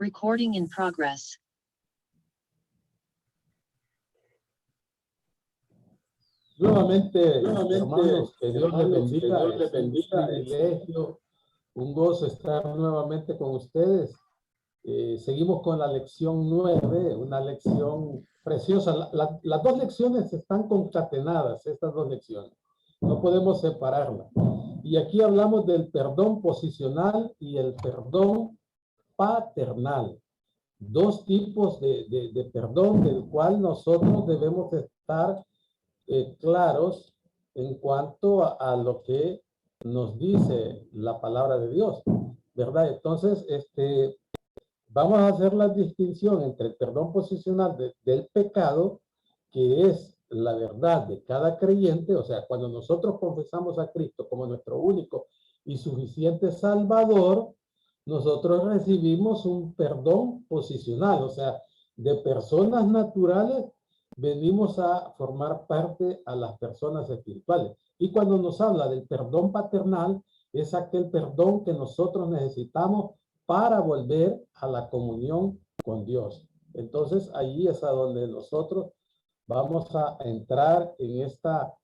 Recording in progress. Nuevamente, hermanos, que Dios les bendiga. Es un privilegio, un gozo estar nuevamente con ustedes. Seguimos con la lección 9, una lección preciosa. Las dos lecciones están concatenadas, estas dos lecciones. No podemos separarlas. Y aquí hablamos del perdón posicional y el perdón paternal. Dos tipos de perdón del cual nosotros debemos estar claros en cuanto a lo que nos dice la palabra de Dios, ¿verdad? Entonces, vamos a hacer la distinción entre el perdón posicional del pecado, que es la verdad de cada creyente. O sea, cuando nosotros confesamos a Cristo como nuestro único y suficiente Salvador, nosotros recibimos un perdón posicional. O sea, de personas naturales venimos a formar parte a las personas espirituales. Y cuando nos habla del perdón paternal, es aquel perdón que nosotros necesitamos para volver a la comunión con Dios. Entonces, ahí es a donde nosotros vamos a entrar en esta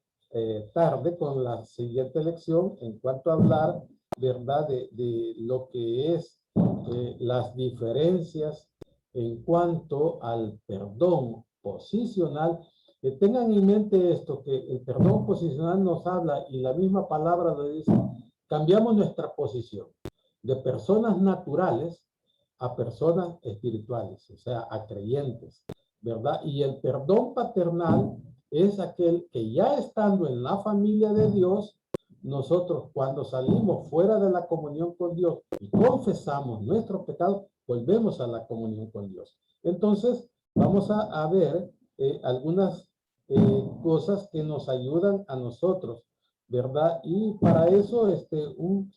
tarde con la siguiente lección en cuanto a hablar, ¿verdad?, de lo que es las diferencias en cuanto al perdón posicional. Que tengan en mente esto, que el perdón posicional nos habla, y la misma palabra lo dice, cambiamos nuestra posición de personas naturales a personas espirituales, o sea, a creyentes, ¿verdad? Y el perdón paternal es aquel que ya estando en la familia de Dios, nosotros cuando salimos fuera de la comunión con Dios y confesamos nuestros pecados, volvemos a la comunión con Dios. Entonces, vamos a ver algunas cosas que nos ayudan a nosotros, ¿verdad? Y para eso, un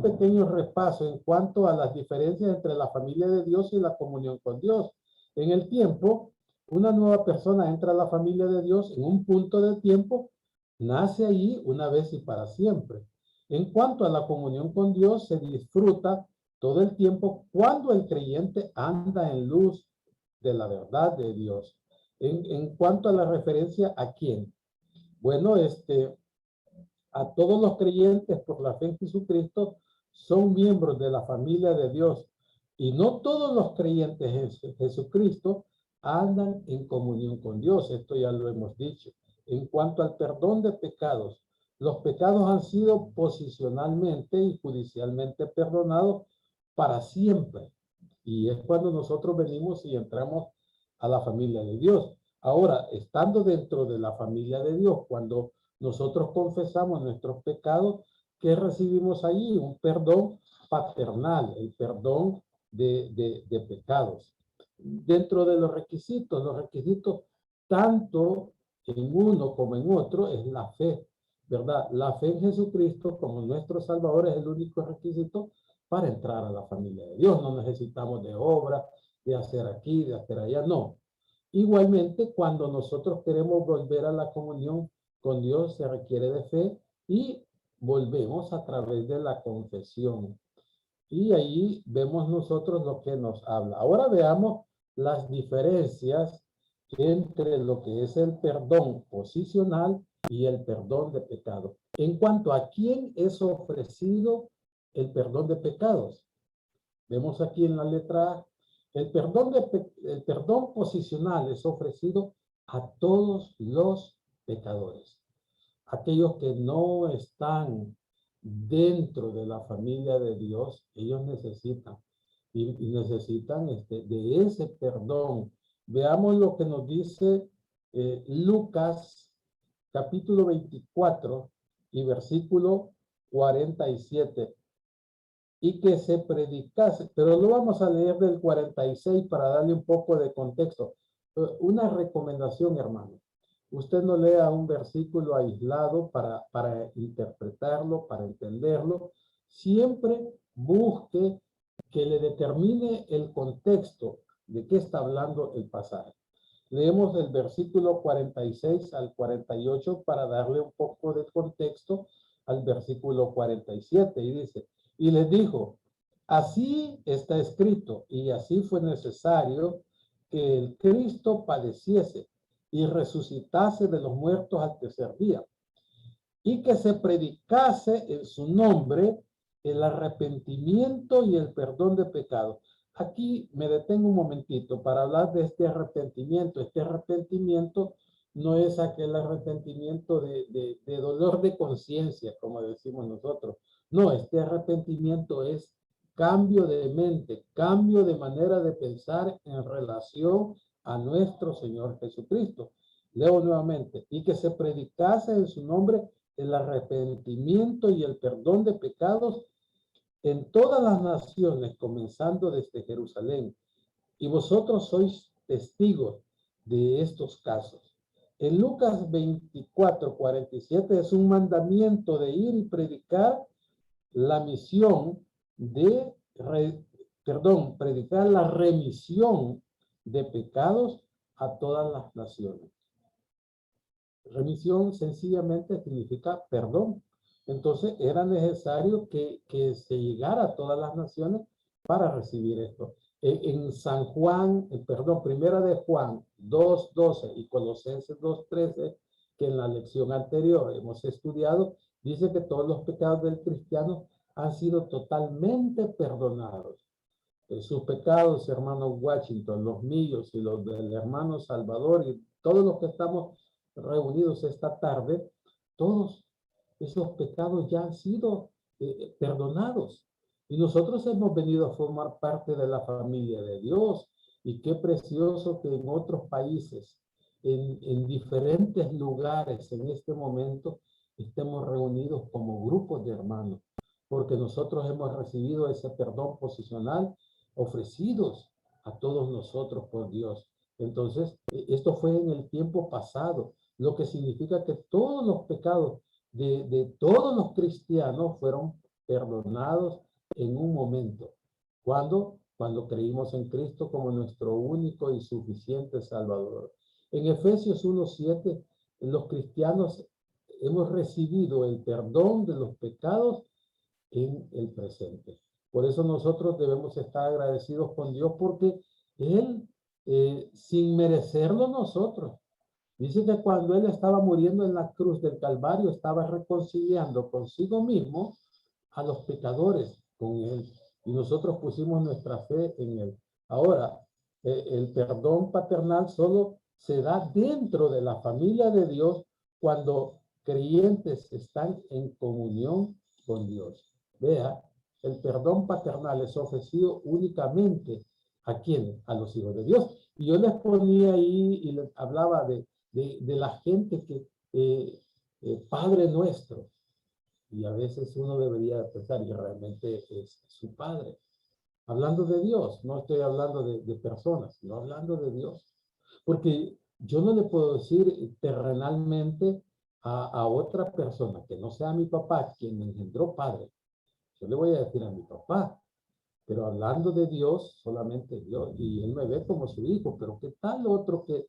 pequeño repaso en cuanto a las diferencias entre la familia de Dios y la comunión con Dios. En el tiempo, una nueva persona entra a la familia de Dios en un punto de tiempo, nace allí una vez y para siempre. En cuanto a la comunión con Dios, se disfruta todo el tiempo cuando el creyente anda en luz de la verdad de Dios. En cuanto a la referencia, ¿a quién? Bueno, a todos los creyentes por la fe en Jesucristo son miembros de la familia de Dios, y no todos los creyentes en Jesucristo andan en comunión con Dios. Esto ya lo hemos dicho. En cuanto al perdón de pecados, los pecados han sido posicionalmente y judicialmente perdonados para siempre. Y es cuando nosotros venimos y entramos a la familia de Dios. Ahora, estando dentro de la familia de Dios, cuando nosotros confesamos nuestros pecados, ¿qué recibimos allí? Un perdón paternal, el perdón de pecados. Dentro de los requisitos tanto en uno como en otro es la fe, ¿verdad? La fe en Jesucristo como nuestro Salvador es el único requisito para entrar a la familia de Dios. No necesitamos de obra, de hacer aquí, de hacer allá, no. Igualmente, cuando nosotros queremos volver a la comunión con Dios, se requiere de fe, y volvemos a través de la confesión. Y ahí vemos nosotros lo que nos habla. Ahora veamos las diferencias entre lo que es el perdón posicional y el perdón de pecado. En cuanto a quién es ofrecido el perdón de pecados, vemos aquí en la letra A, el perdón posicional es ofrecido a todos los pecadores. Aquellos que no están dentro de la familia de Dios, ellos necesitan, y necesitan de ese perdón. Veamos lo que nos dice Lucas capítulo 24 y versículo 47. Y que se predicase, pero lo vamos a leer del 46 para darle un poco de contexto. Una recomendación, hermano. Usted no lea un versículo aislado para interpretarlo, para entenderlo. Siempre busque que le determine el contexto de qué está hablando el pasaje. Leemos del versículo 46 al 48 para darle un poco de contexto al versículo 47, y dice: y les dijo, Así está escrito, y así fue necesario que el Cristo padeciese y resucitase de los muertos al tercer día, y que se predicase en su nombre el arrepentimiento y el perdón de pecados. Aquí me detengo un momentito para hablar de este arrepentimiento. Este arrepentimiento no es aquel arrepentimiento de dolor de conciencia, como decimos nosotros. No, este arrepentimiento es cambio de mente, cambio de manera de pensar en relación a nuestro Señor Jesucristo. Leo nuevamente, y que se predicase en su nombre el arrepentimiento y el perdón de pecados en todas las naciones, comenzando desde Jerusalén. Y vosotros sois testigos de estos casos. En Lucas 24:47 es un mandamiento de ir y predicar la misión de, predicar la remisión de pecados a todas las naciones. Remisión sencillamente significa perdón. Entonces era necesario que se llegara a todas las naciones para recibir esto. En San Juan, perdón, Primera de Juan 2:12 y Colosenses 2:13, que en la lección anterior hemos estudiado, dice que todos los pecados del cristiano han sido totalmente perdonados. Sus pecados, hermano Washington, los míos y los del hermano Salvador y todos los que estamos reunidos esta tarde, todos esos pecados ya han sido perdonados. Y nosotros hemos venido a formar parte de la familia de Dios. Y qué precioso que en otros países, en diferentes lugares en este momento, estemos reunidos como grupos de hermanos. Porque nosotros hemos recibido ese perdón posicional ofrecidos a todos nosotros por Dios. Entonces, esto fue en el tiempo pasado, lo que significa que todos los pecados de todos los cristianos fueron perdonados en un momento. Cuando creímos en Cristo como nuestro único y suficiente Salvador. En Efesios 1:7, los cristianos hemos recibido el perdón de los pecados en el presente. Por eso nosotros debemos estar agradecidos con Dios porque Él, sin merecerlo nosotros, dice que cuando Él estaba muriendo en la cruz del Calvario, estaba reconciliando consigo mismo a los pecadores con Él. Y nosotros pusimos nuestra fe en Él. Ahora, el perdón paternal solo se da dentro de la familia de Dios cuando creyentes están en comunión con Dios. Vea, el perdón paternal es ofrecido únicamente ¿a quién? A los hijos de Dios. Y yo les ponía ahí y les hablaba de la gente que, Padre nuestro, y a veces uno debería pensar que realmente es su Padre. Hablando de Dios, no estoy hablando de personas, sino hablando de Dios. Porque yo no le puedo decir terrenalmente a otra persona que no sea mi papá, quien me engendró Padre. Yo le voy a decir a mi papá, pero hablando de Dios, solamente Dios, y Él me ve como su hijo, pero ¿qué tal otro que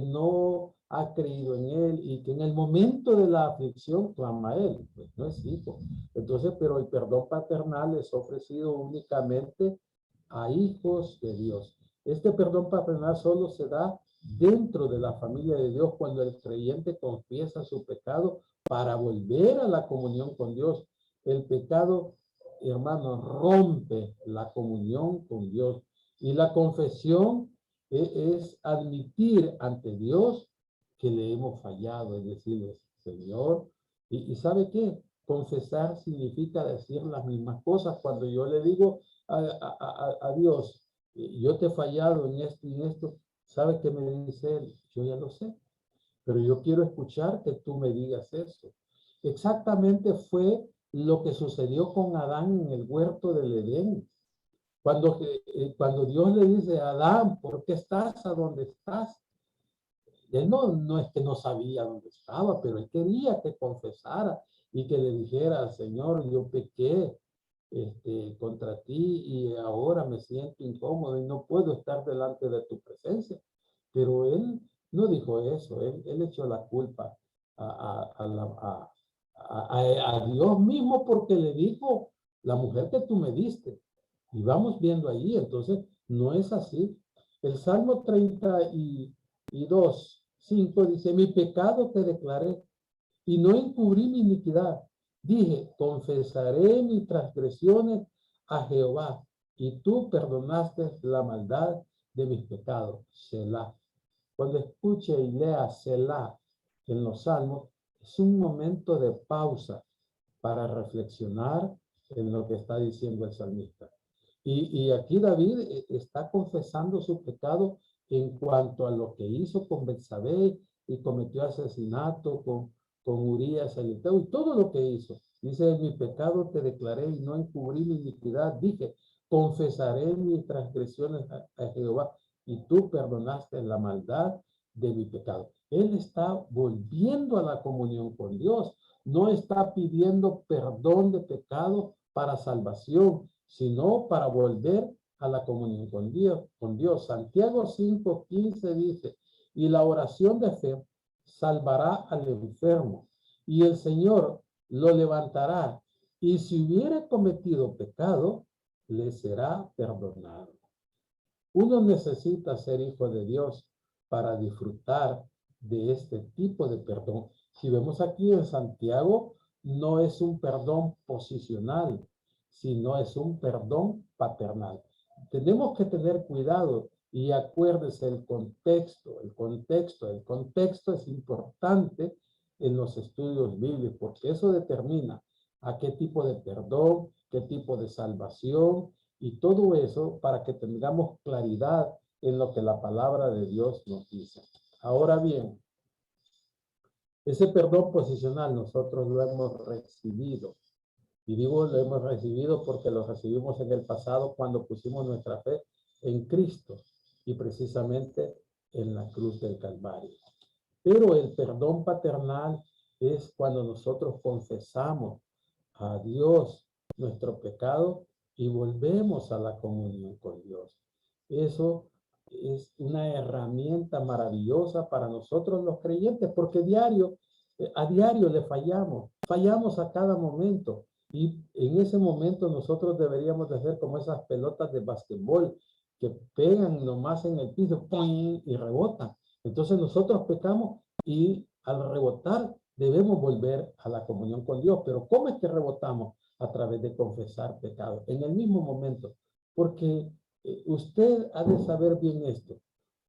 no ha creído en Él y que en el momento de la aflicción clama a Él? Pues no es hijo. Entonces, pero el perdón paternal es ofrecido únicamente a hijos de Dios. Este perdón paternal solo se da dentro de la familia de Dios cuando el creyente confiesa su pecado para volver a la comunión con Dios. El pecado, hermano, rompe la comunión con Dios. Y la confesión es admitir ante Dios que le hemos fallado, es decirle, Señor, y ¿sabe qué? Confesar significa decir las mismas cosas. Cuando yo le digo a Dios, yo te he fallado en esto y en esto, ¿sabe qué me dice Él? Yo ya lo sé, pero yo quiero escuchar que tú me digas eso. Exactamente fue lo que sucedió con Adán en el huerto del Edén. Cuando Dios le dice a Adán, ¿por qué estás a donde estás? Él no es que no sabía dónde estaba, pero él quería que confesara y que le dijera, Señor, yo pequé contra ti y ahora me siento incómodo y no puedo estar delante de tu presencia. Pero él no dijo eso, él echó la culpa a Dios mismo porque le dijo, la mujer que tú me diste. Y vamos viendo ahí, entonces, no es así. El Salmo 32, 5 dice, mi pecado te declaré y no encubrí mi iniquidad. Dije, confesaré mis transgresiones a Jehová y tú perdonaste la maldad de mis pecados. Selah. Cuando escuche y lea Selah en los salmos, es un momento de pausa para reflexionar en lo que está diciendo el salmista. Y aquí David está confesando su pecado en cuanto a lo que hizo con Betsabé y cometió asesinato con Urías el Eteo y todo lo que hizo. Dice, mi pecado te declaré y no encubrí mi iniquidad. Dije, confesaré mis transgresiones a Jehová y tú perdonaste la maldad de mi pecado. Él está volviendo a la comunión con Dios. No está pidiendo perdón de pecado para salvación, sino para volver a la comunión con Dios. Santiago 5:15 dice, y la oración de fe salvará al enfermo, y el Señor lo levantará, y si hubiera cometido pecado, le será perdonado. Uno necesita ser hijo de Dios para disfrutar de este tipo de perdón. Si vemos aquí en Santiago, no es un perdón posicional, sino es un perdón paternal. Tenemos que tener cuidado y acuérdese el contexto es importante en los estudios bíblicos, porque eso determina a qué tipo de perdón, qué tipo de salvación, y todo eso para que tengamos claridad en lo que la palabra de Dios nos dice. Ahora bien, ese perdón posicional nosotros lo hemos recibido. Y digo lo hemos recibido porque lo recibimos en el pasado cuando pusimos nuestra fe en Cristo y precisamente en la cruz del Calvario. Pero el perdón paternal es cuando nosotros confesamos a Dios nuestro pecado y volvemos a la comunión con Dios. Eso es una herramienta maravillosa para nosotros los creyentes, porque a diario le fallamos a cada momento. Y en ese momento nosotros deberíamos de hacer como esas pelotas de basquetbol que pegan nomás en el piso ¡pum! Y rebotan. Entonces nosotros pecamos y al rebotar debemos volver a la comunión con Dios. Pero ¿cómo es que rebotamos? A través de confesar pecado en el mismo momento. Porque usted ha de saber bien esto,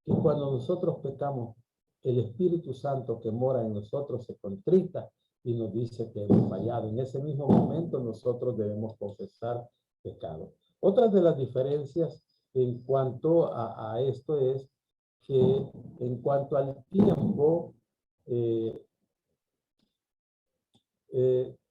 que cuando nosotros pecamos, el Espíritu Santo que mora en nosotros se contrista y nos dice que hemos fallado. En ese mismo momento nosotros debemos confesar pecado. Otra de las diferencias en cuanto a esto es que en cuanto al tiempo,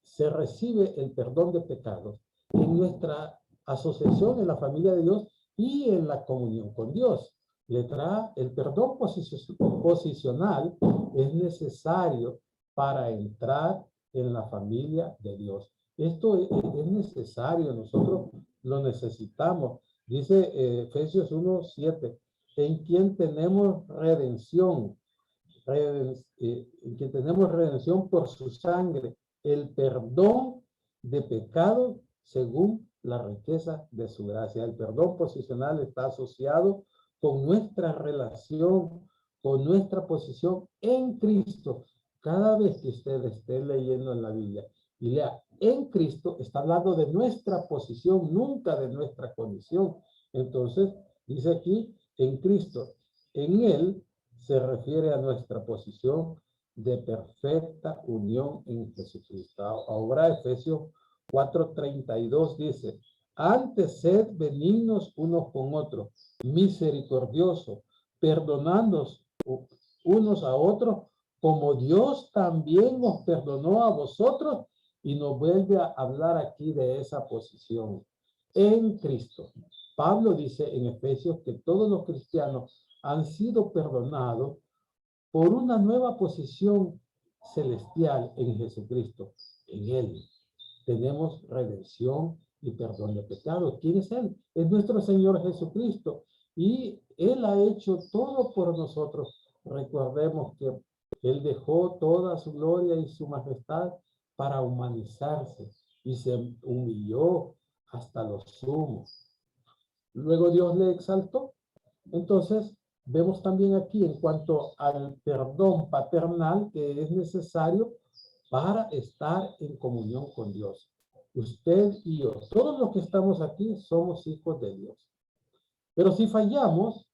se recibe el perdón de pecados en nuestra asociación en la familia de Dios y en la comunión con Dios. Letra A, el perdón posicional es necesario para entrar en la familia de Dios. Esto es necesario, nosotros lo necesitamos. Dice Efesios 1:7, en quien tenemos redención, en quien tenemos redención por su sangre, el perdón de pecado según la riqueza de su gracia. El perdón posicional está asociado con nuestra relación, con nuestra posición en Cristo. Cada vez que usted esté leyendo en la Biblia y lea en Cristo, está hablando de nuestra posición, nunca de nuestra condición. Entonces, dice aquí, en Cristo, en Él se refiere a nuestra posición de perfecta unión en Jesucristo. Ahora Efesios 4:32 dice, antes sed benignos unos con otros, misericordiosos, perdonándoos unos a otros, como Dios también os perdonó a vosotros, y nos vuelve a hablar aquí de esa posición en Cristo. Pablo dice en Efesios que todos los cristianos han sido perdonados por una nueva posición celestial en Jesucristo. En Él tenemos redención y perdón de pecados. ¿Quién es Él? Es nuestro Señor Jesucristo. Y Él ha hecho todo por nosotros. Recordemos que Él dejó toda su gloria y su majestad para humanizarse y se humilló hasta lo sumo. luego Dios le exaltó. Entonces, vemos también aquí en cuanto al perdón paternal que es necesario para estar en comunión con Dios. Usted y yo, todos los que estamos aquí somos hijos de Dios. Pero si fallamos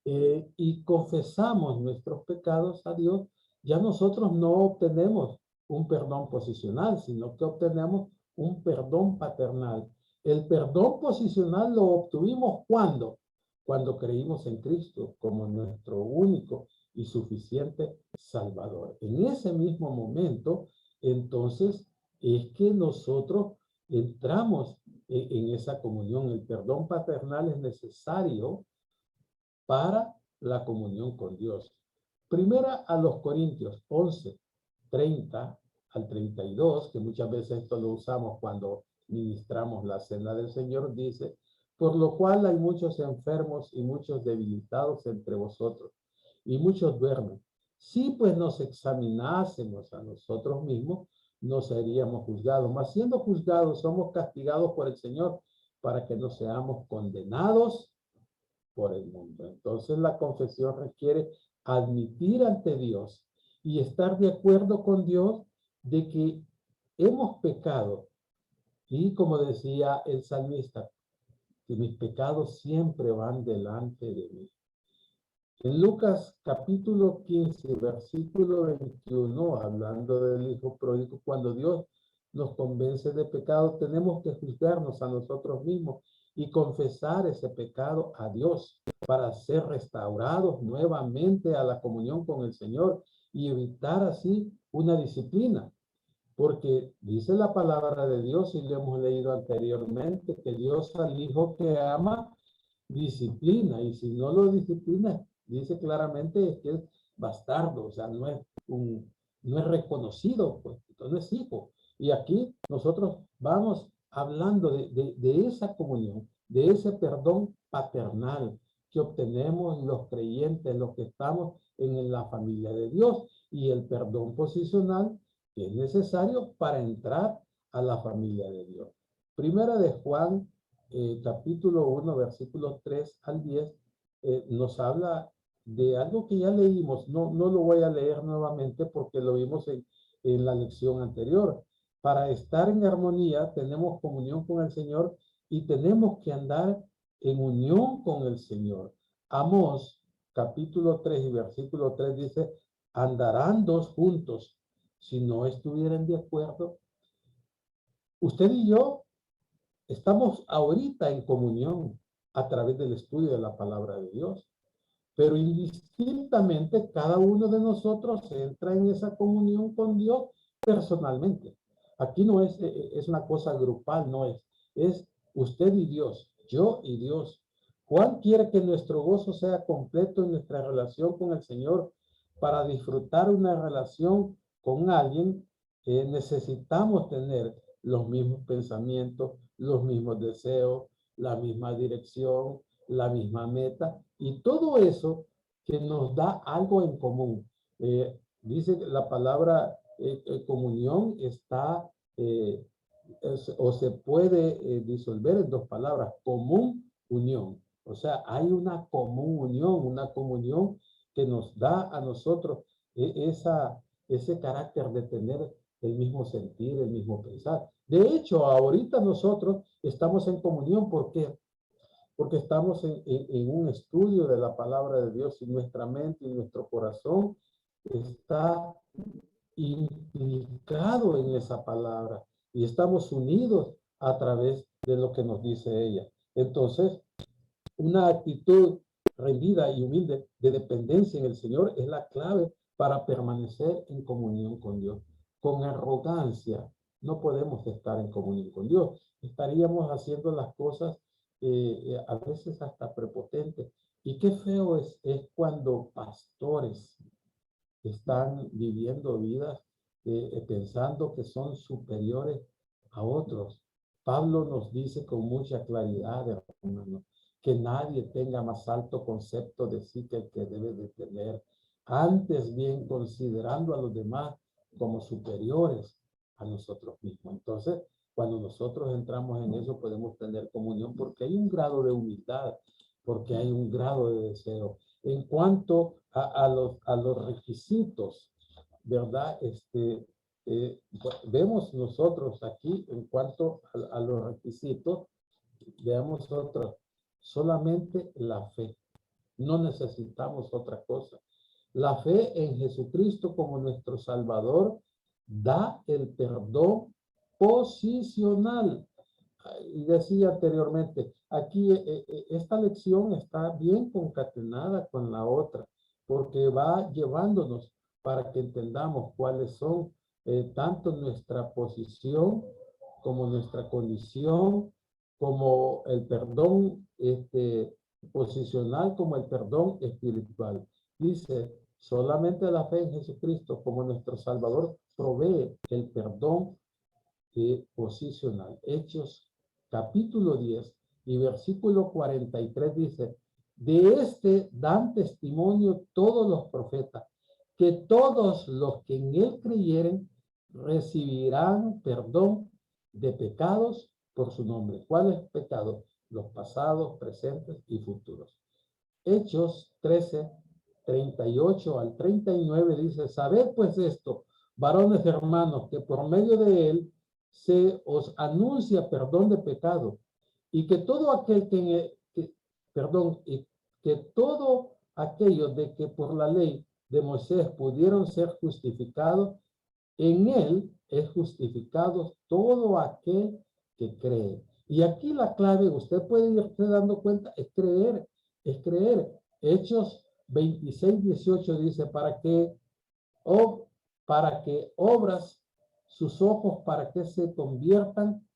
y confesamos nuestros pecados a Dios, ya nosotros no obtenemos un perdón posicional, sino que obtenemos un perdón paternal. El perdón posicional lo obtuvimos cuando creímos en Cristo como nuestro único y suficiente Salvador. En ese mismo momento, entonces, es que nosotros entramos en esa comunión. El perdón paternal es necesario para la comunión con Dios. Primera a los Corintios 11, 30 al 32, que muchas veces esto lo usamos cuando ministramos la cena del Señor, dice, por lo cual hay muchos enfermos y muchos debilitados entre vosotros, y muchos duermen. Si pues nos examinásemos a nosotros mismos, no seríamos juzgados, mas siendo juzgados somos castigados por el Señor para que no seamos condenados por el mundo. Entonces la confesión requiere admitir ante Dios y estar de acuerdo con Dios de que hemos pecado. Y como decía el salmista, que mis pecados siempre van delante de mí. En Lucas capítulo 15, versículo 21, hablando del hijo pródigo, cuando Dios nos convence de pecado, tenemos que juzgarnos a nosotros mismos y confesar ese pecado a Dios para ser restaurados nuevamente a la comunión con el Señor y evitar así una disciplina. Porque dice la palabra de Dios, y lo hemos leído anteriormente, que Dios al hijo que ama disciplina, y si no lo disciplina, dice claramente que es bastardo, o sea, no es reconocido, pues, no es hijo. Y aquí nosotros vamos hablando de esa comunión, de ese perdón paternal que obtenemos los creyentes, los que estamos en la familia de Dios, y el perdón posicional que es necesario para entrar a la familia de Dios. Primera de Juan capítulo 1, versículos 3 al 10, nos habla de algo que ya leímos. No lo voy a leer nuevamente porque lo vimos en la lección anterior. Para estar en armonía tenemos comunión con el Señor y tenemos que andar en unión con el Señor. Amós, capítulo 3 y versículo 3 dice, andarán dos juntos si no estuvieran de acuerdo. Usted y yo estamos ahorita en comunión a través del estudio de la palabra de Dios, pero indistintamente cada uno de nosotros entra en esa comunión con Dios personalmente. Aquí no es una cosa grupal, no es usted y Dios, yo y Dios. Juan quiere que nuestro gozo sea completo en nuestra relación con el Señor. Para disfrutar una relación con alguien, necesitamos tener los mismos pensamientos, los mismos deseos, la misma dirección, la misma meta y todo eso que nos da algo en común. Dice la palabra comunión está o se puede disolver en dos palabras, común, unión. O sea, hay una común unión, una comunión que nos da a nosotros ese carácter de tener el mismo sentir, el mismo pensar. De hecho, ahorita nosotros estamos en comunión. ¿Por qué? Porque estamos en un estudio de la palabra de Dios y nuestra mente y nuestro corazón está implicado en esa palabra y estamos unidos a través de lo que nos dice ella. Entonces, una actitud rendida y humilde de dependencia en el Señor es la clave para permanecer en comunión con Dios. Con arrogancia no podemos estar en comunión con Dios. Estaríamos haciendo las cosas a veces hasta prepotentes. Y qué feo es cuando pastores están viviendo vidas pensando que son superiores a otros. Pablo nos dice con mucha claridad, hermano, que nadie tenga más alto concepto de sí que el que debe de tener. Antes bien, considerando a los demás como superiores a nosotros mismos. Entonces, Cuando nosotros entramos en eso podemos tener comunión porque hay un grado de humildad, porque hay un grado de deseo. En cuanto a los requisitos, ¿verdad? Vemos nosotros aquí en cuanto a los requisitos, veamos otro, solamente la fe. No necesitamos otra cosa. La fe en Jesucristo como nuestro Salvador da el perdón posicional. Y decía anteriormente, aquí esta lección está bien concatenada con la otra, porque va llevándonos para que entendamos cuáles son tanto nuestra posición como nuestra condición, como el perdón posicional, como el perdón espiritual. Dice, solamente la fe en Jesucristo como nuestro Salvador provee el perdón posicional. Hechos capítulo 10 y versículo 43 dice, de este dan testimonio todos los profetas, que todos los que en él creyeren recibirán perdón de pecados por su nombre. ¿Cuáles pecados? Los pasados, presentes y futuros. Hechos 13, 38 al 39 dice, sabed pues esto, varones hermanos, que por medio de él se os anuncia perdón de pecado, y que todo aquel y que todo aquello de que por la ley de Moisés pudieron ser justificados, en él es justificado todo aquel que cree. Y aquí la clave, usted puede irse dando cuenta, es creer, es creer. Hechos 26, 18 dice, para que obras sus ojos para que se conviertan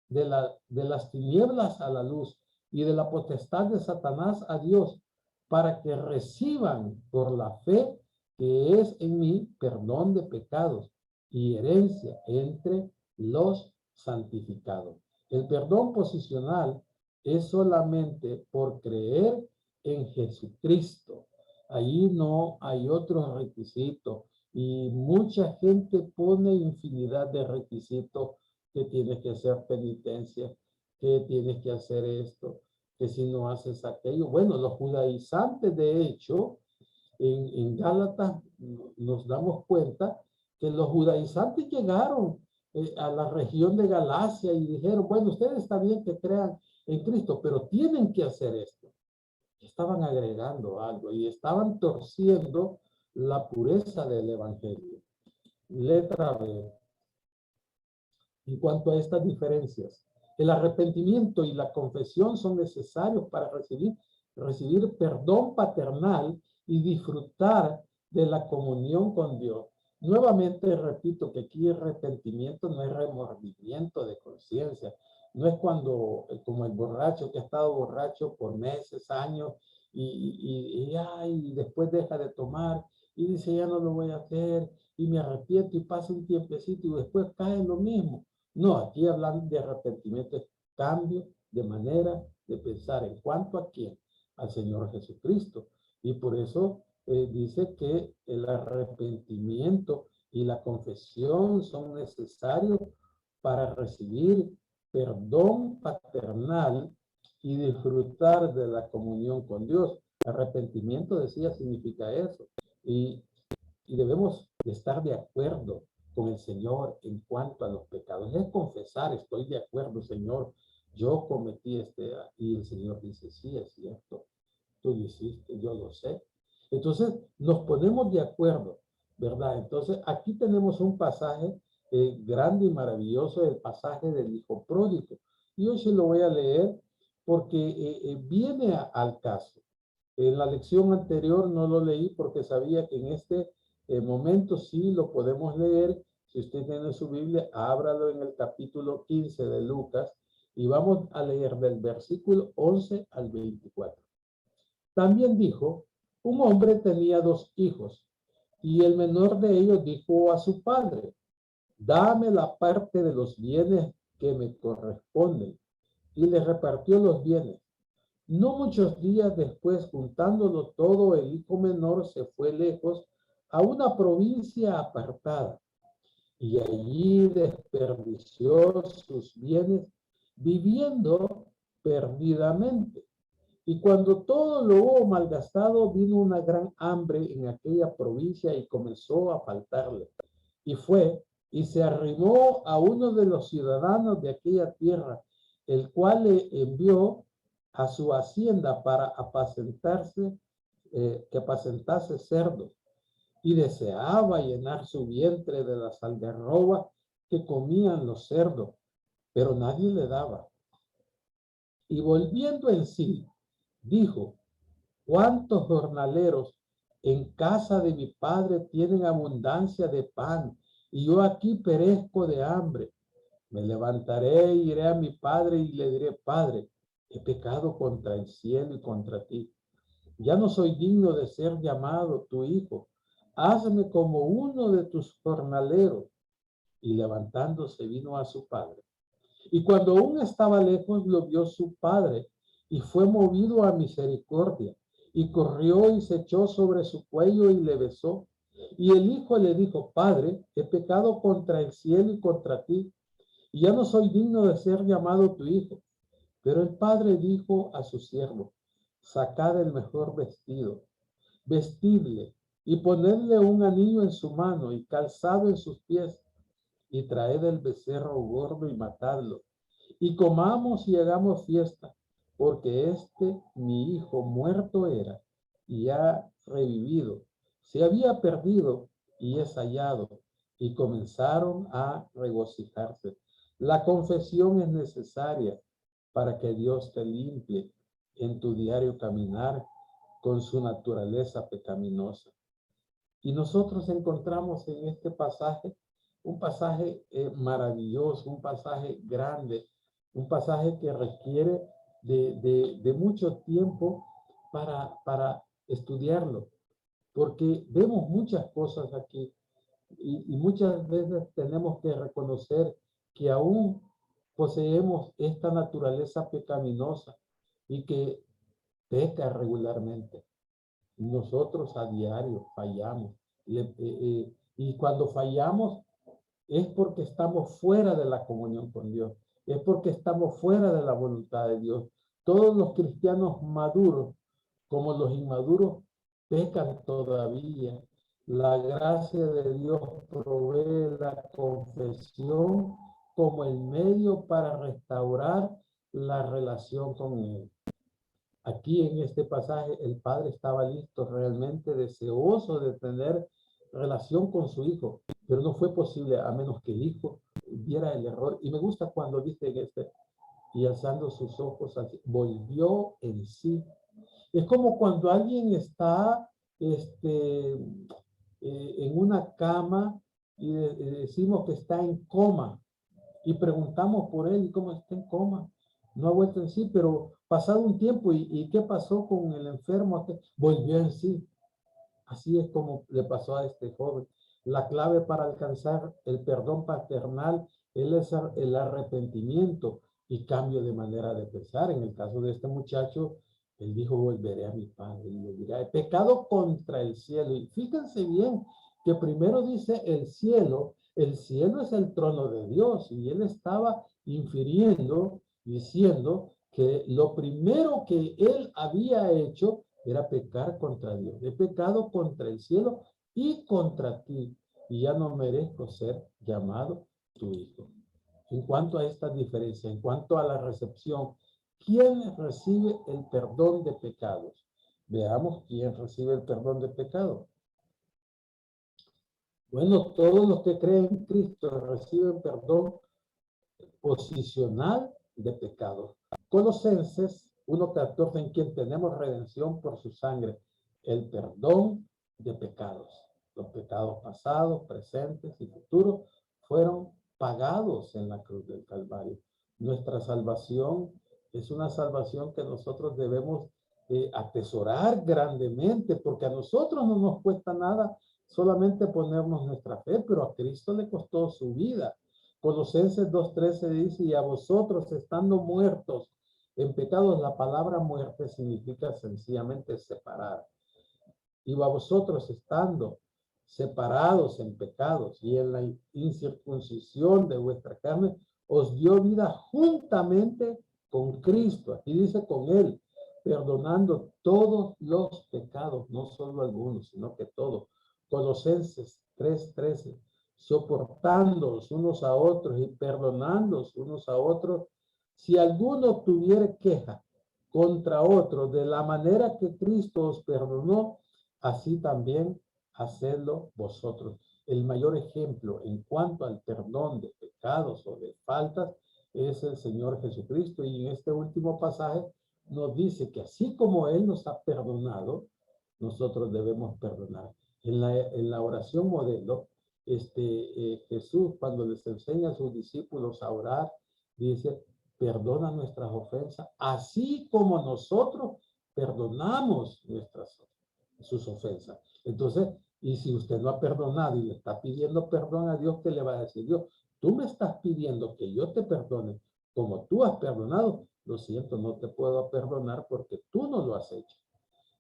de las tinieblas a la luz y de la potestad de Satanás a Dios, para que reciban por la fe que es en mí perdón de pecados y herencia entre los santificados. El perdón posicional es solamente por creer en Jesucristo. Ahí no hay otro requisito. Y mucha gente pone infinidad de requisitos, que tienes que hacer penitencia, que tienes que hacer esto, que si no haces aquello. Bueno, los judaizantes, de hecho, en Gálatas nos damos cuenta que los judaizantes llegaron a la región de Galacia y dijeron, bueno, ustedes está bien que crean en Cristo, pero tienen que hacer esto. Estaban agregando algo y estaban torciendo la pureza del evangelio. Letra B. En cuanto a estas diferencias, el arrepentimiento y la confesión son necesarios para recibir perdón paternal y disfrutar de la comunión con Dios. Nuevamente repito que aquí el arrepentimiento no es remordimiento de conciencia, no es cuando, como el borracho que ha estado borracho por meses, años, y después deja de tomar y dice, ya no lo voy a hacer, y me arrepiento y pasa un tiempecito y después cae en lo mismo. No, aquí hablando de arrepentimiento es cambio de manera de pensar. ¿En cuanto a quién? Al Señor Jesucristo. Y por eso dice que el arrepentimiento y la confesión son necesarios para recibir perdón paternal y disfrutar de la comunión con Dios. Arrepentimiento, decía, significa eso. Y debemos de estar de acuerdo con el Señor en cuanto a los pecados. Es confesar, estoy de acuerdo, Señor, yo cometí y el Señor dice, sí, es cierto, tú lo hiciste, yo lo sé. Entonces, nos ponemos de acuerdo, ¿verdad? Entonces, aquí tenemos un pasaje grande y maravilloso, el pasaje del hijo pródigo. Y hoy se lo voy a leer porque viene al caso. En la lección anterior no lo leí porque sabía que en este momento sí lo podemos leer. Si usted tiene su Biblia, ábralo en el capítulo 15 de Lucas y vamos a leer del versículo 11 al 24. También dijo, un hombre tenía 2 hijos y el menor de ellos dijo a su padre, dame la parte de los bienes que me corresponden, y le repartió los bienes. No muchos días después, juntándolo todo, el hijo menor se fue lejos a una provincia apartada y allí desperdició sus bienes viviendo perdidamente. Y cuando todo lo hubo malgastado, vino una gran hambre en aquella provincia y comenzó a faltarle. Y fue y se arrimó a uno de los ciudadanos de aquella tierra, el cual le envió a su hacienda para apacentarse, que apacentase cerdos, y deseaba llenar su vientre de las algarrobas que comían los cerdos, pero nadie le daba. Y volviendo en sí, dijo: ¿cuántos jornaleros en casa de mi padre tienen abundancia de pan, y yo aquí perezco de hambre? Me levantaré y iré a mi padre y le diré: Padre, he pecado contra el cielo y contra ti. Ya no soy digno de ser llamado tu hijo. Hazme como uno de tus jornaleros. Y levantándose vino a su padre. Y cuando aún estaba lejos, lo vio su padre y fue movido a misericordia. Y corrió y se echó sobre su cuello y le besó. Y el hijo le dijo: Padre, he pecado contra el cielo y contra ti, y ya no soy digno de ser llamado tu hijo. Pero el padre dijo a su siervo: sacad el mejor vestido, vestidle y ponedle un anillo en su mano y calzado en sus pies, y traed el becerro gordo y matadlo, y comamos y hagamos fiesta, porque mi hijo muerto era y ha revivido, se había perdido y es hallado. Y comenzaron a regocijarse. La confesión es necesaria para que Dios te limpie en tu diario caminar con su naturaleza pecaminosa. Y nosotros encontramos en este pasaje un pasaje maravilloso, un pasaje grande, un pasaje que requiere de mucho tiempo para estudiarlo, porque vemos muchas cosas aquí y muchas veces tenemos que reconocer que aún poseemos esta naturaleza pecaminosa y que peca regularmente. Nosotros a diario fallamos. Y cuando fallamos es porque estamos fuera de la comunión con Dios. Es porque estamos fuera de la voluntad de Dios. Todos los cristianos maduros, como los inmaduros, pecan todavía. La gracia de Dios provee la confesión como el medio para restaurar la relación con Él. Aquí en este pasaje el padre estaba listo, realmente deseoso de tener relación con su hijo, pero no fue posible a menos que el hijo viera el error. Y me gusta cuando dice y alzando sus ojos, volvió en sí. Es como cuando alguien está en una cama y decimos que está en coma y preguntamos por él y cómo está en coma. No ha vuelto en sí, pero pasado un tiempo, ¿y qué pasó con el enfermo? Volvió en sí. Así es como le pasó a este joven. La clave para alcanzar el perdón paternal es el arrepentimiento y cambio de manera de pensar. En el caso de este muchacho, él dijo: volveré a mi padre y le diré: he pecado contra el cielo. Y fíjense bien que primero dice el cielo es el trono de Dios, y él estaba infiriendo, diciendo que lo primero que él había hecho era pecar contra Dios. He pecado contra el cielo y contra ti, y ya no merezco ser llamado tu hijo. En cuanto a esta diferencia, en cuanto a la recepción, ¿quién recibe el perdón de pecados? Veamos quién recibe el perdón de pecados. Bueno, todos los que creen en Cristo reciben perdón posicional de pecados. Colosenses 1:14, en quien tenemos redención por su sangre, el perdón de pecados. Los pecados pasados, presentes y futuros fueron pagados en la cruz del Calvario. Nuestra salvación es una salvación que nosotros debemos atesorar grandemente, porque a nosotros no nos cuesta nada solamente ponernos nuestra fe, pero a Cristo le costó su vida. Colosenses 2:13 dice: y a vosotros, estando muertos en pecados. La palabra muerte significa sencillamente separar. Y a vosotros, estando separados en pecados y en la incircuncisión de vuestra carne, os dio vida juntamente con Cristo. Aquí dice con él, perdonando todos los pecados, no solo algunos, sino que todos. Colosenses 3:13, soportándoos unos a otros y perdonándoos unos a otros, si alguno tuviere queja contra otro, de la manera que Cristo os perdonó, así también hacedlo vosotros. El mayor ejemplo en cuanto al perdón de pecados o de faltas es el Señor Jesucristo, y en este último pasaje nos dice que así como Él nos ha perdonado, nosotros debemos perdonar. En la oración modelo, Jesús, cuando les enseña a sus discípulos a orar, dice, perdona nuestras ofensas, así como nosotros perdonamos sus ofensas. Entonces, y si usted no ha perdonado y le está pidiendo perdón a Dios, ¿qué le va a decir Dios? Tú me estás pidiendo que yo te perdone como tú has perdonado. Lo siento, no te puedo perdonar porque tú no lo has hecho.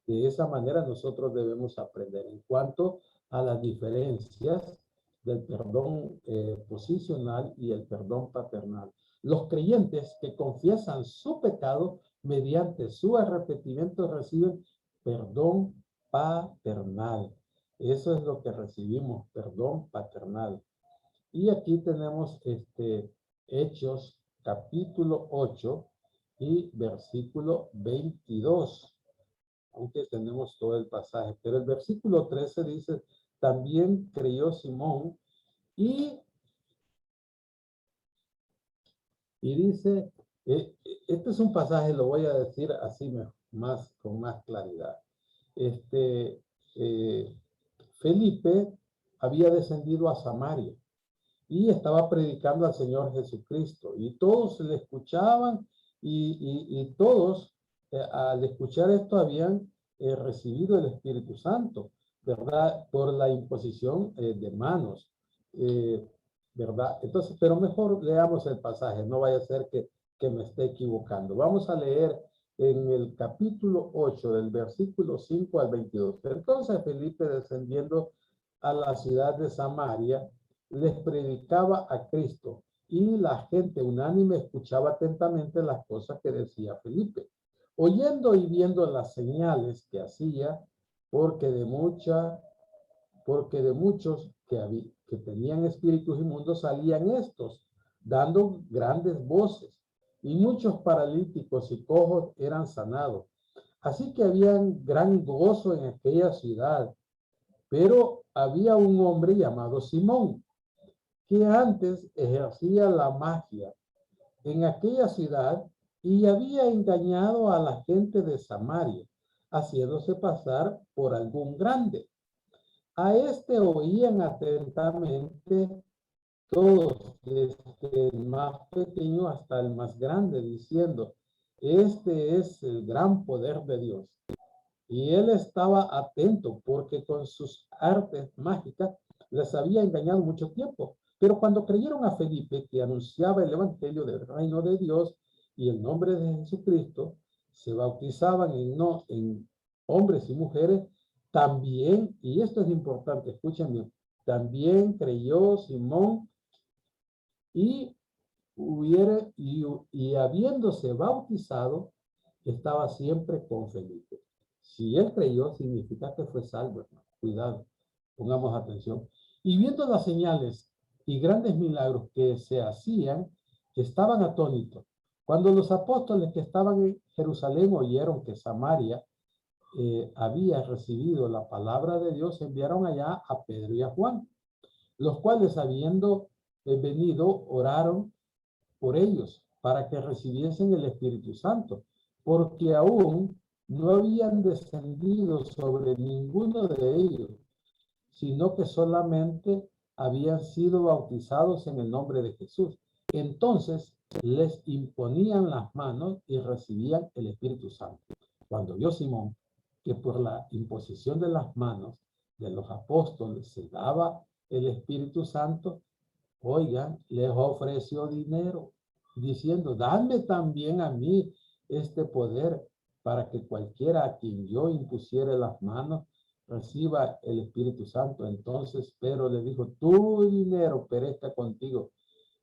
De esa manera nosotros debemos aprender en cuanto a las diferencias del perdón posicional y el perdón paternal. Los creyentes que confiesan su pecado mediante su arrepentimiento reciben perdón paternal. Eso es lo que recibimos, perdón paternal. Y aquí tenemos Hechos capítulo 8 y versículo 22. Aunque tenemos todo el pasaje, pero el versículo 13 dice, también creyó Simón y dice, este es un pasaje, lo voy a decir así más, con más claridad. Felipe había descendido a Samaria y estaba predicando al Señor Jesucristo, y todos le escuchaban, y todos al escuchar esto habían recibido el Espíritu Santo, ¿verdad? Por la imposición de manos, ¿verdad? Entonces, pero mejor leamos el pasaje, no vaya a ser que me esté equivocando. Vamos a leer en el capítulo 8, del versículo 5 al 22. Entonces Felipe, descendiendo a la ciudad de Samaria, les predicaba a Cristo, y la gente unánime escuchaba atentamente las cosas que decía Felipe, oyendo y viendo las señales que hacía, porque de muchos que tenían espíritus inmundos salían estos, dando grandes voces, y muchos paralíticos y cojos eran sanados. Así que había gran gozo en aquella ciudad. Pero había un hombre llamado Simón, que antes ejercía la magia en aquella ciudad y había engañado a la gente de Samaria, haciéndose pasar por algún grande. A este oían atentamente todos, desde el más pequeño hasta el más grande, diciendo, este es el gran poder de Dios. Y él estaba atento porque con sus artes mágicas les había engañado mucho tiempo. Pero cuando creyeron a Felipe, que anunciaba el evangelio del reino de Dios y el nombre de Jesucristo, se bautizaban en hombres y mujeres. También, y esto es importante, escúchenme, también creyó Simón, y habiéndose bautizado, estaba siempre con Felipe. Si él creyó, significa que fue salvo, hermano. Cuidado, pongamos atención. Y viendo las señales y grandes milagros que se hacían, estaban atónitos. Cuando los apóstoles que estaban en Jerusalén oyeron que Samaria había recibido la palabra de Dios, enviaron allá a Pedro y a Juan, los cuales, habiendo venido, oraron por ellos para que recibiesen el Espíritu Santo, porque aún no habían descendido sobre ninguno de ellos, sino que solamente habían sido bautizados en el nombre de Jesús. Entonces les imponían las manos y recibían el Espíritu Santo. Cuando vio Simón que por la imposición de las manos de los apóstoles se daba el Espíritu Santo, oigan, les ofreció dinero, diciendo, dame también a mí este poder, para que cualquiera a quien yo impusiere las manos reciba el Espíritu Santo. Entonces Pedro le dijo, tu dinero perezca contigo,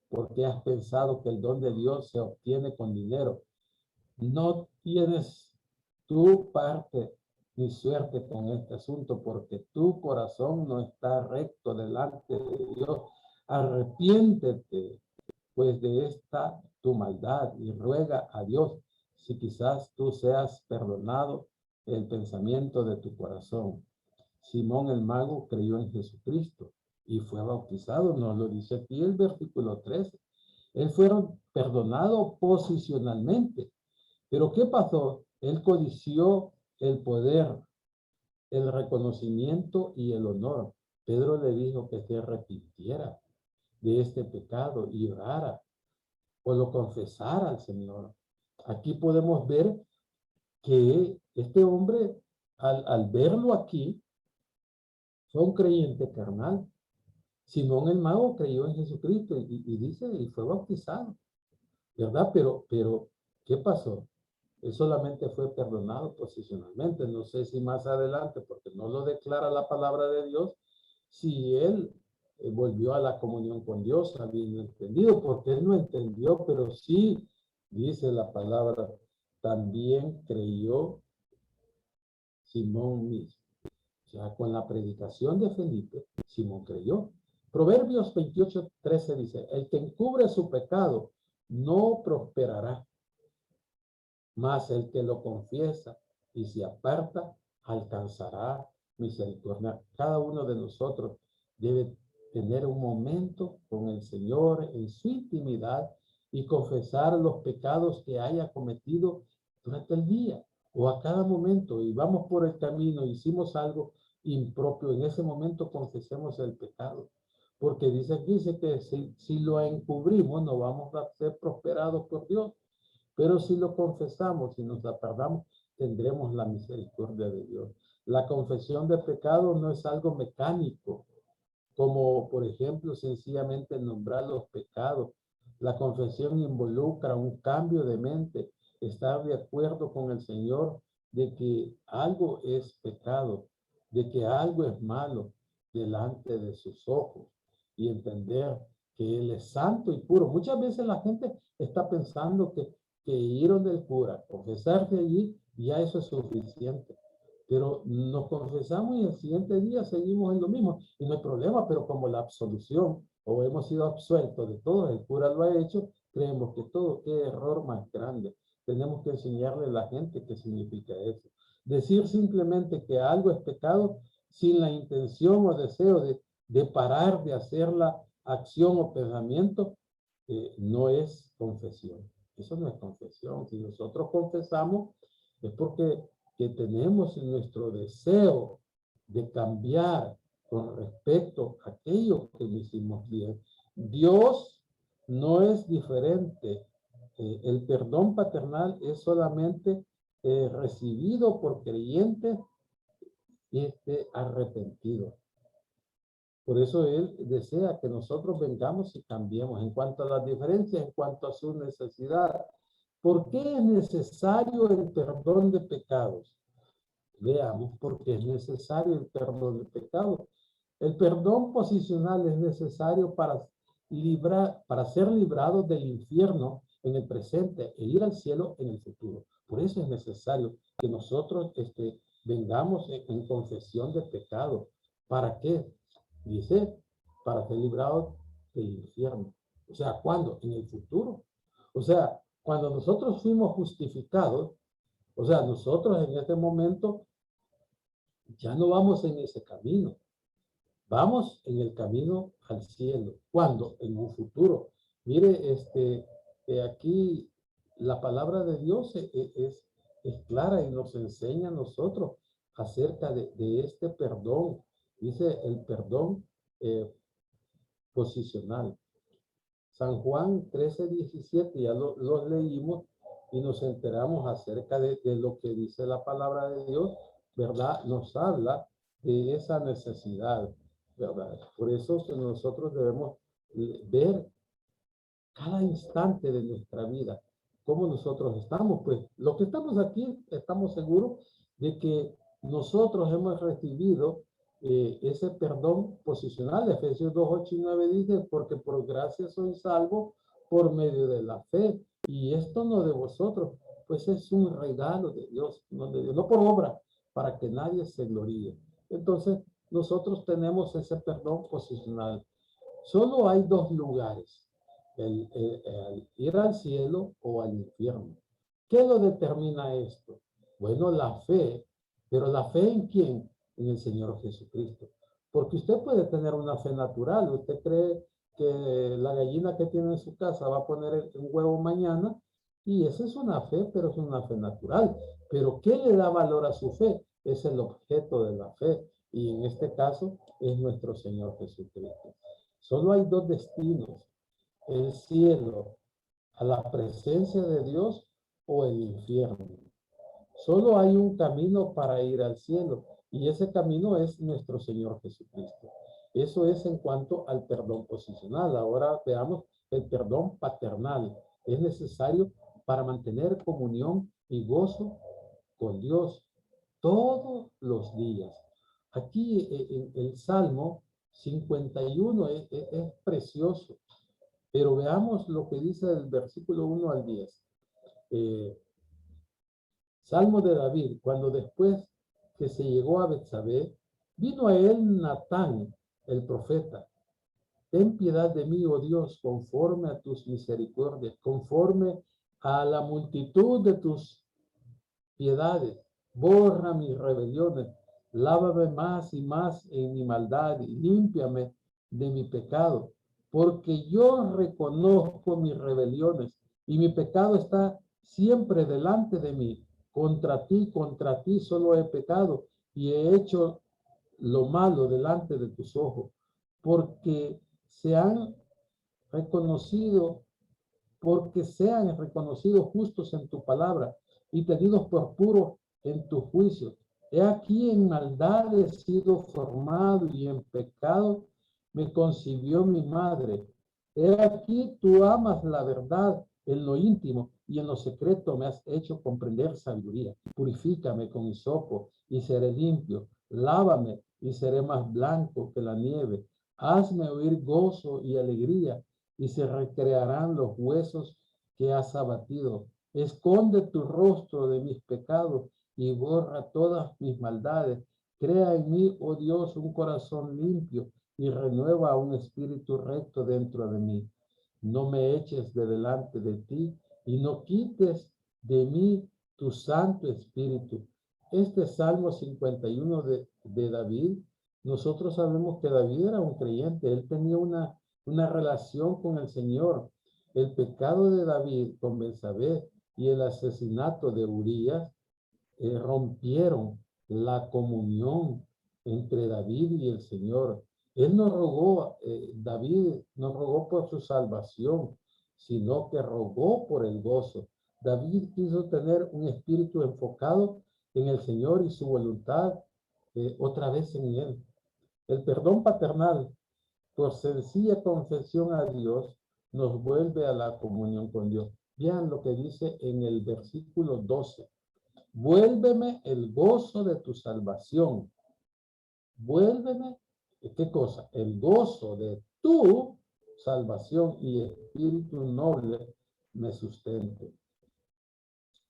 porque has pensado que el don de Dios se obtiene con dinero. No tienes tu parte ni suerte con este asunto, porque tu corazón no está recto delante de Dios. Arrepiéntete pues de esta tu maldad y ruega a Dios si quizás tú seas perdonado el pensamiento de tu corazón. Simón el mago creyó en Jesucristo y fue bautizado, nos lo dice aquí el versículo 13. Él fueron perdonado posicionalmente. Pero ¿qué pasó? Él codició el poder, el reconocimiento y el honor. Pedro le dijo que se arrepintiera de este pecado y orara o lo confesara al Señor. Aquí podemos ver que este hombre, al verlo aquí, fue un creyente carnal. Simón el mago creyó en Jesucristo y dice, y fue bautizado, ¿verdad? Pero, ¿qué pasó? Él solamente fue perdonado posicionalmente. No sé si más adelante, porque no lo declara la palabra de Dios, si él volvió a la comunión con Dios, habiendo entendido, porque él no entendió, pero sí, dice la palabra, también creyó Simón mismo. O sea, con la predicación de Felipe, Simón creyó. Proverbios 28:13 dice, el que encubre su pecado no prosperará, mas el que lo confiesa y se aparta alcanzará misericordia. Cada uno de nosotros debe tener un momento con el Señor en su intimidad y confesar los pecados que haya cometido durante el día o a cada momento. Y vamos por el camino, hicimos algo impropio, en ese momento confesemos el pecado. Porque dice que si lo encubrimos no vamos a ser prosperados por Dios. Pero si lo confesamos y nos apartamos, tendremos la misericordia de Dios. La confesión de pecado no es algo mecánico, como por ejemplo sencillamente nombrar los pecados. La confesión involucra un cambio de mente, estar de acuerdo con el Señor de que algo es pecado, de que algo es malo delante de sus ojos y entender que Él es santo y puro. Muchas veces la gente está pensando que ir donde el cura, confesarse allí, ya eso es suficiente. Pero nos confesamos y el siguiente día seguimos en lo mismo. Y no hay problema, pero como la absolución o hemos sido absueltos de todo, el cura lo ha hecho, creemos que todo, qué error más grande. Tenemos que enseñarle a la gente qué significa eso. Decir simplemente que algo es pecado sin la intención o deseo de parar de hacer la acción o pensamiento, no es confesión. Eso no es confesión. Si nosotros confesamos, es porque que tenemos en nuestro deseo de cambiar con respecto a aquello que le hicimos bien. Dios no es diferente. El perdón paternal es solamente recibido por creyentes y arrepentido. Por eso Él desea que nosotros vengamos y cambiemos en cuanto a las diferencias, en cuanto a su necesidad. ¿Por qué es necesario el perdón de pecados? Veamos por qué es necesario el perdón de pecados. El perdón posicional es necesario para ser librados del infierno en el presente e ir al cielo en el futuro. Por eso es necesario que nosotros vengamos en confesión de pecado. ¿Para qué? Dice, para ser librados del infierno. O sea, ¿cuándo? En el futuro. O sea, cuando nosotros fuimos justificados, o sea, nosotros en este momento ya no vamos en ese camino. Vamos en el camino al cielo. ¿Cuándo? En un futuro. Mire, aquí la palabra de Dios es clara y nos enseña a nosotros acerca de este perdón. Dice el perdón posicional. San Juan 13:17, ya lo leímos y nos enteramos acerca de lo que dice la palabra de Dios, ¿verdad? Nos habla de esa necesidad, ¿verdad? Por eso que nosotros debemos ver cada instante de nuestra vida, cómo nosotros estamos. Pues los que estamos aquí estamos seguros de que nosotros hemos recibido ese perdón posicional. Efesios 2, 8 y 9 dice, porque por gracia soy salvo por medio de la fe. Y esto no de vosotros, pues es un regalo de Dios, no por obra, para que nadie se gloríe. Entonces, nosotros tenemos ese perdón posicional. Solo hay dos lugares, el ir al cielo o al infierno. ¿Qué lo determina esto? Bueno, la fe, pero ¿la fe en quién? En el Señor Jesucristo. Porque usted puede tener una fe natural. Usted cree que la gallina que tiene en su casa va a poner un huevo mañana, y esa es una fe, pero es una fe natural. Pero ¿qué le da valor a su fe? Es el objeto de la fe, y en este caso es nuestro Señor Jesucristo. Solo hay dos destinos: el cielo, a la presencia de Dios, o el infierno. Solo hay un camino para ir al cielo, y ese camino es nuestro Señor Jesucristo. Eso es en cuanto al perdón posicional. Ahora veamos el perdón paternal. Es necesario para mantener comunión y gozo con Dios todos los días. Aquí en el Salmo 51 es precioso, pero veamos lo que dice el versículo 1 al 10. Salmo de David, cuando después que se llegó a Betsabé, vino a él Natán, el profeta. Ten piedad de mí, oh Dios, conforme a tus misericordias, conforme a la multitud de tus piedades. Borra mis rebeliones, lávame más y más en mi maldad y límpiame de mi pecado, porque yo reconozco mis rebeliones y mi pecado está siempre delante de mí. Contra ti solo he pecado y he hecho lo malo delante de tus ojos, porque se han reconocido, porque sean reconocidos justos en tu palabra y tenidos por puros en tu juicio. He aquí en maldad he sido formado y en pecado me concibió mi madre. He aquí tú amas la verdad en lo íntimo y en lo secreto me has hecho comprender sabiduría. Purifícame con hisopo y seré limpio. Lávame y seré más blanco que la nieve. Hazme oír gozo y alegría y se recrearán los huesos que has abatido. Esconde tu rostro de mis pecados y borra todas mis maldades. Crea en mí, oh Dios, un corazón limpio y renueva un espíritu recto dentro de mí. No me eches de delante de ti y no quites de mí tu Santo Espíritu. Este Salmo 51 de David, nosotros sabemos que David era un creyente. Él tenía una relación con el Señor. El pecado de David con Betsabé y el asesinato de Urías rompieron la comunión entre David y el Señor. Él no rogó, David no rogó por su salvación, sino que rogó por el gozo. David quiso tener un espíritu enfocado en el Señor y su voluntad otra vez en él. El perdón paternal, por sencilla confesión a Dios, nos vuelve a la comunión con Dios. Vean lo que dice en el versículo 12. Vuélveme el gozo de tu salvación. Vuélveme, ¿qué cosa? El gozo de tu salvación y espíritu noble me sustente.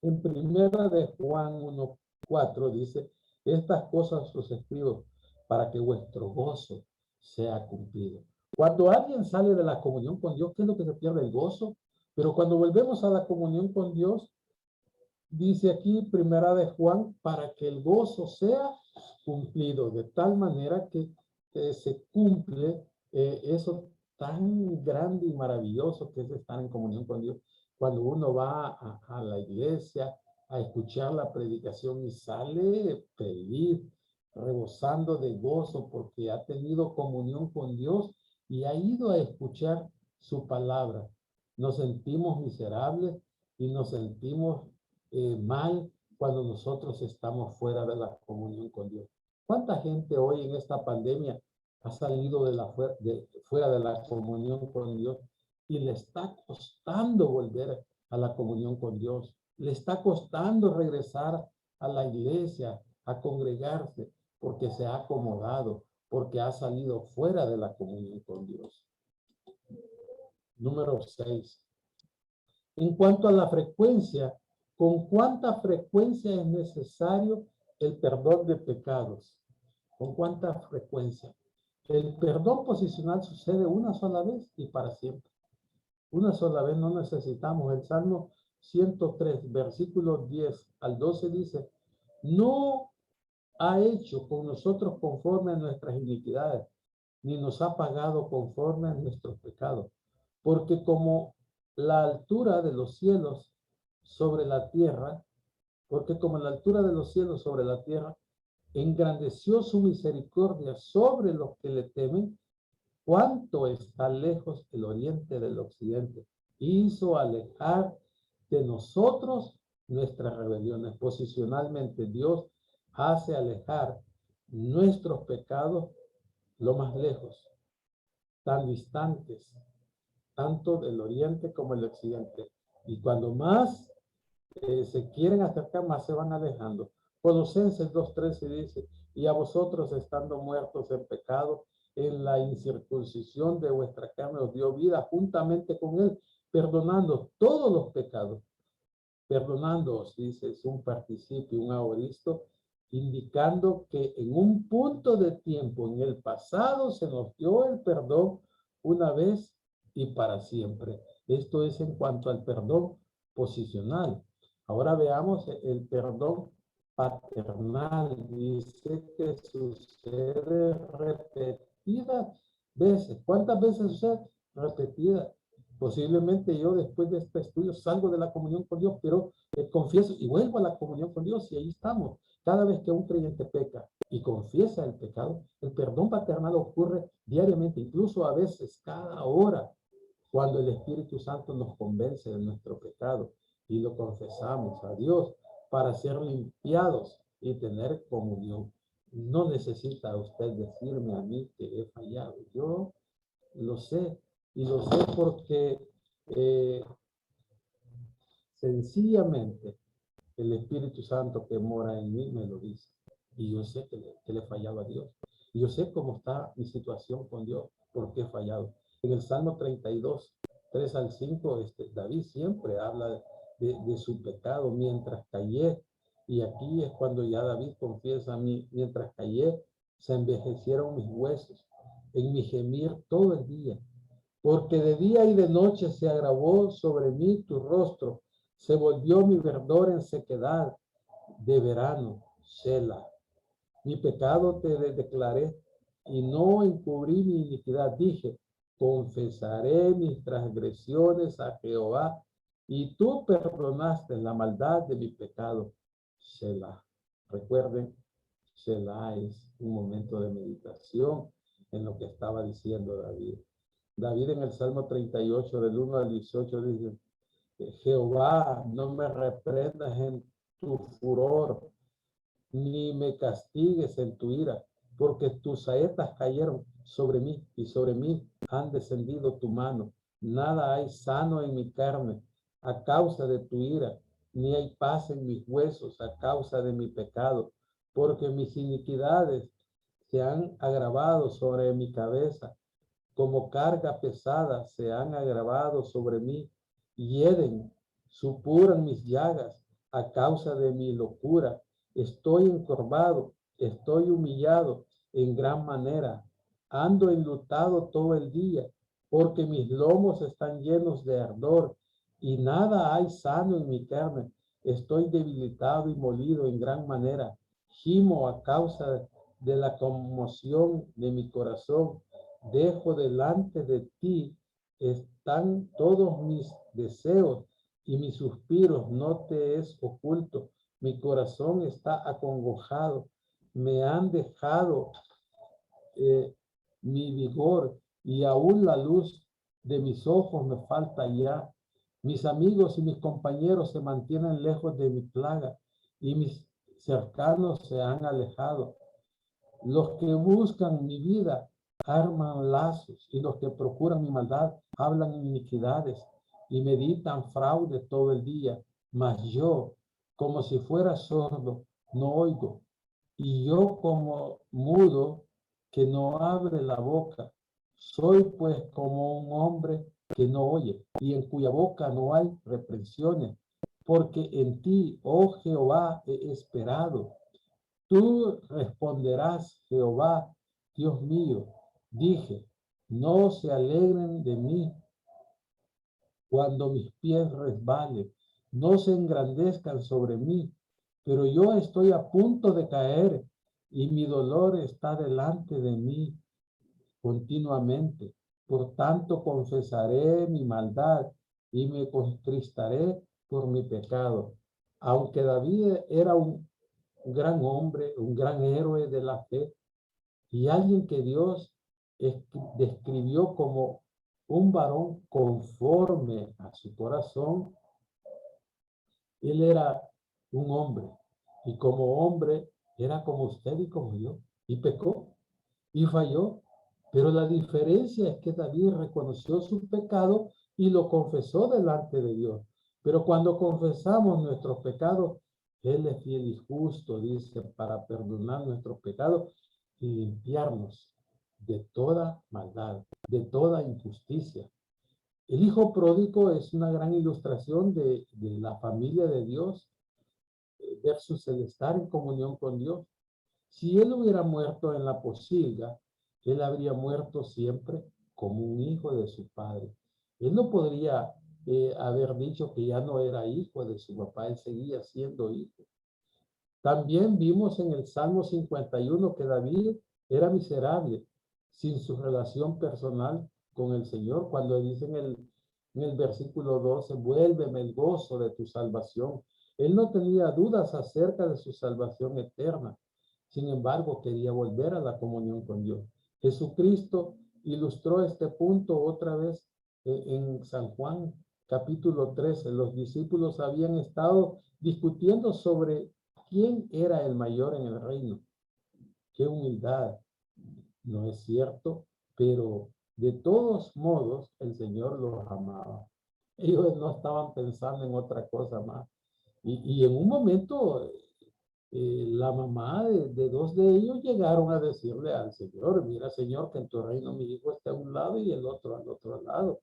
En primera de Juan 1:4 dice, estas cosas os escribo para que vuestro gozo sea cumplido. Cuando alguien sale de la comunión con Dios, ¿qué es lo que se pierde? El gozo. Pero cuando volvemos a la comunión con Dios, dice aquí, primera de Juan, para que el gozo sea cumplido, de tal manera que se cumple eso tan grande y maravilloso que es estar en comunión con Dios. Cuando uno va a la iglesia a escuchar la predicación y sale feliz, rebosando de gozo porque ha tenido comunión con Dios y ha ido a escuchar su palabra. Nos sentimos miserables y nos sentimos mal cuando nosotros estamos fuera de la comunión con Dios. ¿Cuánta gente hoy en esta pandemia ha salido fuera de la comunión con Dios y le está costando volver a la comunión con Dios? Le está costando regresar a la iglesia, a congregarse porque se ha acomodado, porque ha salido fuera de la comunión con Dios. Número 6. En cuanto a la frecuencia, ¿con cuánta frecuencia es necesario el perdón de pecados? ¿Con cuánta frecuencia? El perdón posicional sucede una sola vez y para siempre. Una sola vez no necesitamos. El Salmo 103, versículos 10 al 12 dice, no ha hecho con nosotros conforme a nuestras iniquidades, ni nos ha pagado conforme a nuestros pecados. Porque como la altura de los cielos sobre la tierra, porque como la altura de los cielos sobre la tierra, engrandeció su misericordia sobre los que le temen, cuánto está lejos el oriente del occidente. Hizo alejar de nosotros nuestras rebeliones. Posicionalmente, Dios hace alejar nuestros pecados lo más lejos, tan distantes, tanto del oriente como el occidente. Y cuando más se quieren acercar, más se van alejando. Colosenses 2:13 dice, y a vosotros estando muertos en pecado, en la incircuncisión de vuestra carne os dio vida juntamente con él, perdonando todos los pecados. Perdonándoos, dice, es un participio, un aoristo, indicando que en un punto de tiempo, en el pasado, se nos dio el perdón una vez y para siempre. Esto es en cuanto al perdón posicional. Ahora veamos el perdón paternal. Dice que sucede repetidas veces. ¿Cuántas veces sucede? Repetidas. Posiblemente yo después de este estudio salgo de la comunión con Dios, pero confieso y vuelvo a la comunión con Dios y ahí estamos. Cada vez que un creyente peca y confiesa el pecado, el perdón paternal ocurre diariamente, incluso a veces cada hora, cuando el Espíritu Santo nos convence de nuestro pecado y lo confesamos a Dios para ser limpiados y tener comunión. No necesita usted decirme a mí que he fallado. Yo lo sé, y lo sé porque sencillamente el Espíritu Santo que mora en mí me lo dice. Y yo sé que le he fallado a Dios. Y yo sé cómo está mi situación con Dios, porque he fallado. En el Salmo 32, 3 al 5, David siempre habla de su pecado mientras callé. Y aquí es cuando ya David confiesa a mí, mientras callé, se envejecieron mis huesos en mi gemir todo el día. Porque de día y de noche se agravó sobre mí tu rostro, se volvió mi verdor en sequedad de verano, Selah. Mi pecado te declaré y no encubrí mi iniquidad. Dije, confesaré mis transgresiones a Jehová y tú perdonaste la maldad de mi pecado, Selah. Recuerden, Selah es un momento de meditación en lo que estaba diciendo David. David en el Salmo 38, del 1 al 18, dice, Jehová, no me reprendas en tu furor, ni me castigues en tu ira, porque tus saetas cayeron sobre mí y sobre mí han descendido tu mano. Nada hay sano en mi carne a causa de tu ira, ni hay paz en mis huesos a causa de mi pecado, porque mis iniquidades se han agravado sobre mi cabeza como carga pesada se han agravado sobre mí, hieden, supuran mis llagas a causa de mi locura. Estoy encorvado, estoy humillado en gran manera. Ando enlutado todo el día, porque mis lomos están llenos de ardor y nada hay sano en mi carne. Estoy debilitado y molido en gran manera. Gimo a causa de la conmoción de mi corazón. Dejo delante de ti, están todos mis deseos y mis suspiros, no te es oculto. Mi corazón está acongojado, me han dejado mi vigor y aún la luz de mis ojos me falta ya. Mis amigos y mis compañeros se mantienen lejos de mi plaga y mis cercanos se han alejado. Los que buscan mi vida arman lazos y los que procuran mi maldad hablan iniquidades y meditan fraude todo el día. Mas yo, como si fuera sordo, no oigo. y yo como mudo que no abre la boca. Soy pues como un hombre que no oye y en cuya boca no hay reprensiones, porque en ti, oh Jehová, he esperado. Tú responderás, Jehová, Dios mío. Dije, no se alegren de mí cuando mis pies resbalen, no se engrandezcan sobre mí, pero yo estoy a punto de caer y mi dolor está delante de mí continuamente. Por tanto, confesaré mi maldad y me contristaré por mi pecado. Aunque David era un gran hombre, un gran héroe de la fe y alguien que Dios describió como un varón conforme a su corazón, él era un hombre y como hombre era como usted y como yo y pecó y falló. Pero la diferencia es que David reconoció su pecado y lo confesó delante de Dios. Pero cuando confesamos nuestros pecados, Él es fiel y justo, dice, para perdonar nuestros pecados y limpiarnos de toda maldad, de toda injusticia. El hijo pródigo es una gran ilustración de la familia de Dios versus el estar en comunión con Dios. Si él hubiera muerto en la posilga, él habría muerto siempre como un hijo de su padre. Él no podría haber dicho que ya no era hijo de su papá, él seguía siendo hijo. También vimos en el Salmo 51 que David era miserable sin su relación personal con el Señor, cuando dice en el versículo 12, vuélveme el gozo de tu salvación. Él no tenía dudas acerca de su salvación eterna. Sin embargo, quería volver a la comunión con Dios. Jesucristo ilustró este punto otra vez en San Juan capítulo 13. Los discípulos habían estado discutiendo sobre quién era el mayor en el reino. Qué humildad, no es cierto, pero de todos modos el Señor los amaba. Ellos no estaban pensando en otra cosa más. Y en un momento la mamá de dos de ellos llegaron a decirle al Señor, mira Señor, que en tu reino mi hijo está a un lado y el otro al otro lado.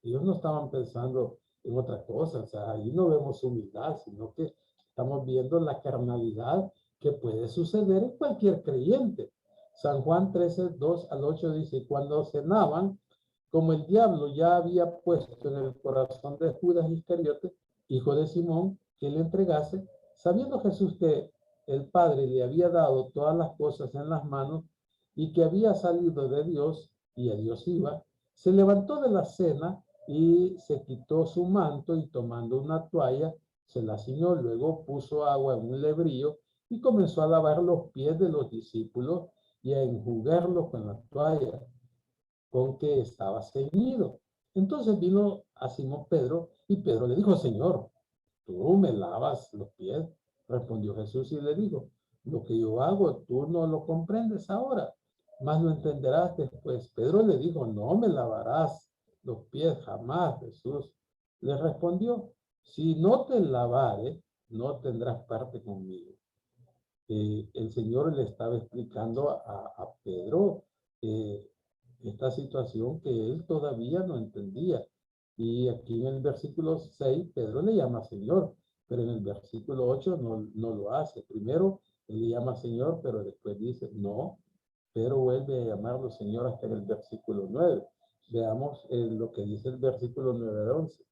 Ellos no estaban pensando en otra cosa, o sea, ahí no vemos humildad, sino que estamos viendo la carnalidad que puede suceder en cualquier creyente. San Juan 13, 2 al 8 dice, cuando cenaban, como el diablo ya había puesto en el corazón de Judas Iscariote, hijo de Simón, que le entregase, sabiendo Jesús que el Padre le había dado todas las cosas en las manos y que había salido de Dios y a Dios iba, se levantó de la cena y se quitó su manto y tomando una toalla, se la ciñó, luego puso agua en un lebrillo y comenzó a lavar los pies de los discípulos y a enjugarlos con la toalla con que estaba ceñido. Entonces vino a Simón Pedro y Pedro le dijo, Señor, tú me lavas los pies. Respondió Jesús y le dijo, lo que yo hago tú no lo comprendes ahora, mas lo entenderás después. Pedro le dijo, no me lavarás los pies jamás. Jesús le respondió, si no te lavare, no tendrás parte conmigo. El Señor le estaba explicando a Pedro eh, esta situación que él todavía no entendía. Y aquí en el versículo 6, Pedro le llama Señor, pero en el versículo 8 no lo hace. Primero, él le llama Señor, pero después dice, no, Pedro vuelve a llamarlo Señor hasta en el versículo 9. Veamos lo que dice el versículo 9 al 11.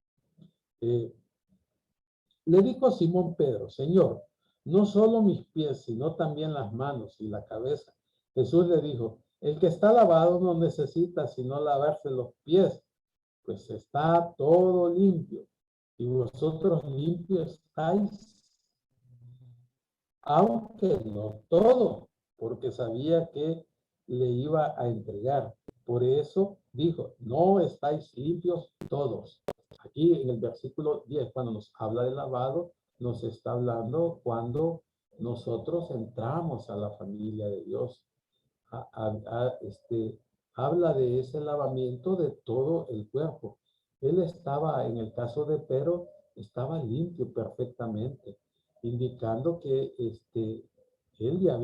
Le dijo a Simón Pedro, Señor, no solo mis pies, sino también las manos y la cabeza. Jesús le dijo, el que está lavado no necesita sino lavarse los pies, pues está todo limpio. Y vosotros limpios estáis, aunque no todo, porque sabía que le iba a entregar. Por eso dijo, no estáis limpios todos. Aquí en el versículo 10, cuando nos habla de lavado, nos está hablando cuando nosotros entramos a la familia de Dios. Habla de ese lavamiento de todo el cuerpo. Él estaba, en el caso de Pedro, estaba limpio perfectamente, indicando que él ya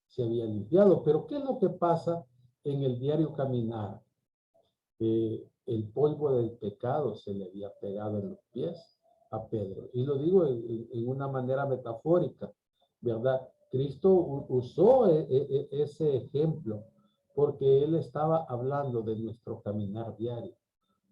se había limpiado. Pero ¿qué es lo que pasa en el diario caminar? El polvo del pecado se le había pegado en los pies a Pedro. Y lo digo en una manera metafórica, ¿verdad? Cristo usó ese ejemplo porque él estaba hablando de nuestro caminar diario.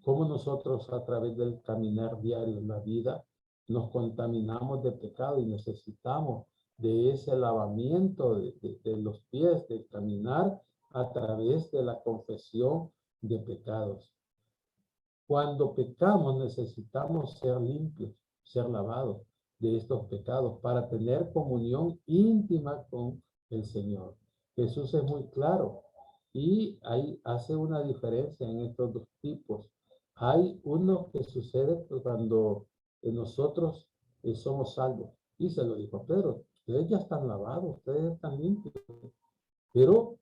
Cómo nosotros a través del caminar diario en la vida nos contaminamos de pecado y necesitamos de ese lavamiento de los pies, del caminar a través de la confesión de pecados. Cuando pecamos necesitamos ser limpios, ser lavados de estos pecados para tener comunión íntima con el Señor. Jesús es muy claro y ahí hace una diferencia en estos dos tipos. Hay uno que sucede cuando nosotros somos salvos. Y se lo dijo a Pedro, ustedes ya están lavados, ustedes están limpios, pero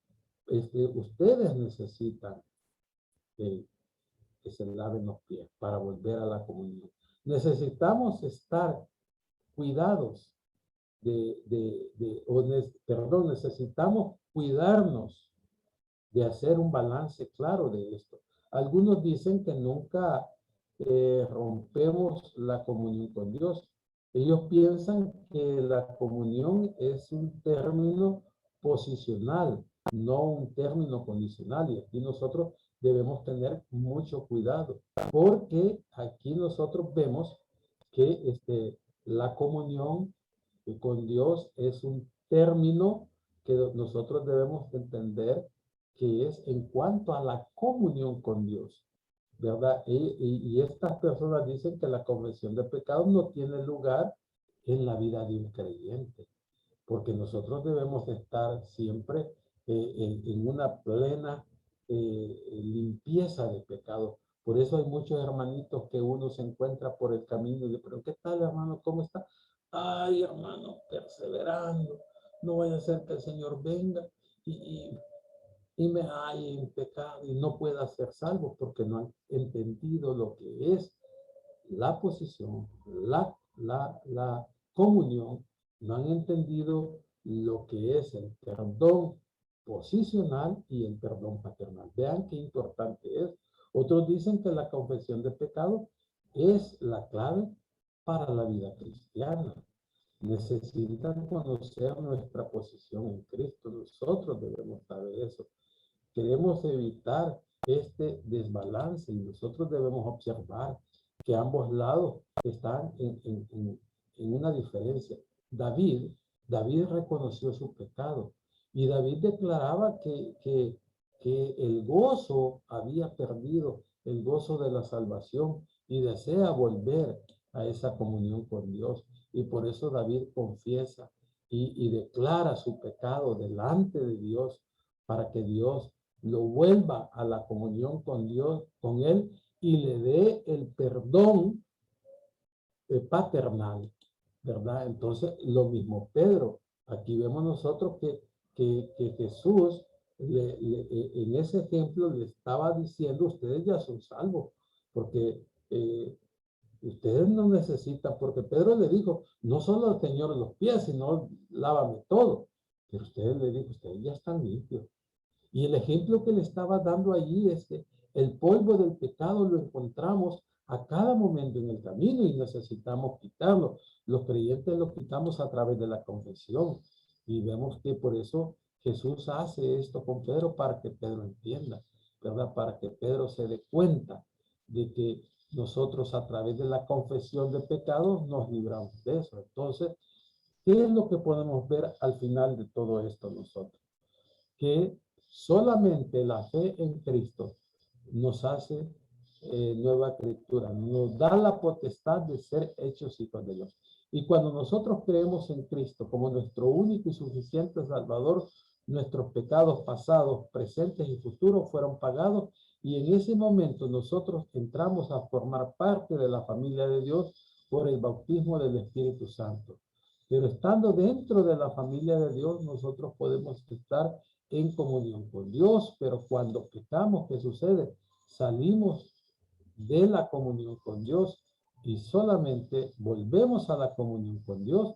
ustedes necesitan que se laven los pies para volver a la comunión. Necesitamos estar cuidados perdón, necesitamos cuidarnos de hacer un balance claro de esto. Algunos dicen que nunca rompemos la comunión con Dios. Ellos piensan que la comunión es un término posicional, no un término condicional. Y aquí nosotros debemos tener mucho cuidado, porque aquí nosotros vemos que la comunión con Dios es un término que nosotros debemos entender que es en cuanto a la comunión con Dios, ¿verdad? Y estas personas dicen que la confesión de pecados no tiene lugar en la vida de un creyente, porque nosotros debemos estar siempre en una plena limpieza de pecado. Por eso hay muchos hermanitos que uno se encuentra por el camino y le pregunta, ¿qué tal, hermano? ¿Cómo está? Ay, hermano, perseverando. No vaya a ser que el Señor venga y me halle en pecado y no pueda ser salvo porque no han entendido lo que es la posición, la comunión, no han entendido lo que es el perdón posicional y el perdón paternal. Vean qué importante es. Otros dicen que la confesión de pecado es la clave para la vida cristiana. Necesitan conocer nuestra posición en Cristo. Nosotros debemos saber eso. Queremos evitar este desbalance y nosotros debemos observar que ambos lados están en una diferencia. David reconoció su pecado y David declaraba que el gozo había perdido, el gozo de la salvación y desea volver a esa comunión con Dios. Y por eso David confiesa y declara su pecado delante de Dios para que Dios lo vuelva a la comunión con Dios, con él, y le dé el perdón paternal, ¿verdad? Entonces, lo mismo Pedro. Aquí vemos nosotros que Jesús en ese ejemplo le estaba diciendo, ustedes ya son salvos, porque ustedes no necesitan, porque Pedro le dijo, no solo al Señor los pies, sino lávame todo. Pero ustedes le dijo, ustedes ya están limpios. Y el ejemplo que le estaba dando allí es que el polvo del pecado lo encontramos a cada momento en el camino y necesitamos quitarlo. Los creyentes lo quitamos a través de la confesión. Y vemos que por eso Jesús hace esto con Pedro para que Pedro entienda, ¿verdad? Para que Pedro se dé cuenta de que nosotros a través de la confesión de pecados nos libramos de eso. Entonces, ¿qué es lo que podemos ver al final de todo esto nosotros? Que solamente la fe en Cristo nos hace nueva criatura, nos da la potestad de ser hechos hijos de Dios. Y cuando nosotros creemos en Cristo como nuestro único y suficiente Salvador, nuestros pecados pasados, presentes y futuros fueron pagados y en ese momento nosotros entramos a formar parte de la familia de Dios por el bautismo del Espíritu Santo. Pero estando dentro de la familia de Dios, nosotros podemos estar en comunión con Dios, pero cuando pecamos, ¿qué sucede? Salimos de la comunión con Dios y solamente volvemos a la comunión con Dios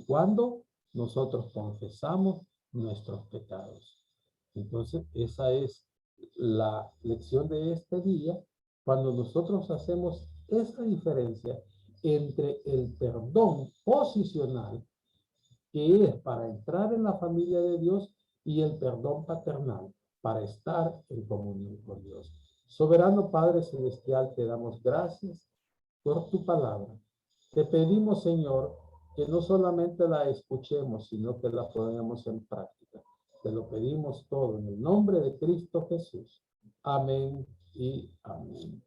cuando nosotros confesamos nuestros pecados. Entonces, esa es la lección de este día, cuando nosotros hacemos esa diferencia entre el perdón posicional, que es para entrar en la familia de Dios, y el perdón paternal, para estar en comunión con Dios. Soberano Padre Celestial, te damos gracias por tu palabra. Te pedimos, Señor, que no solamente la escuchemos, sino que la pongamos en práctica. Te lo pedimos todo en el nombre de Cristo Jesús. Amén y amén.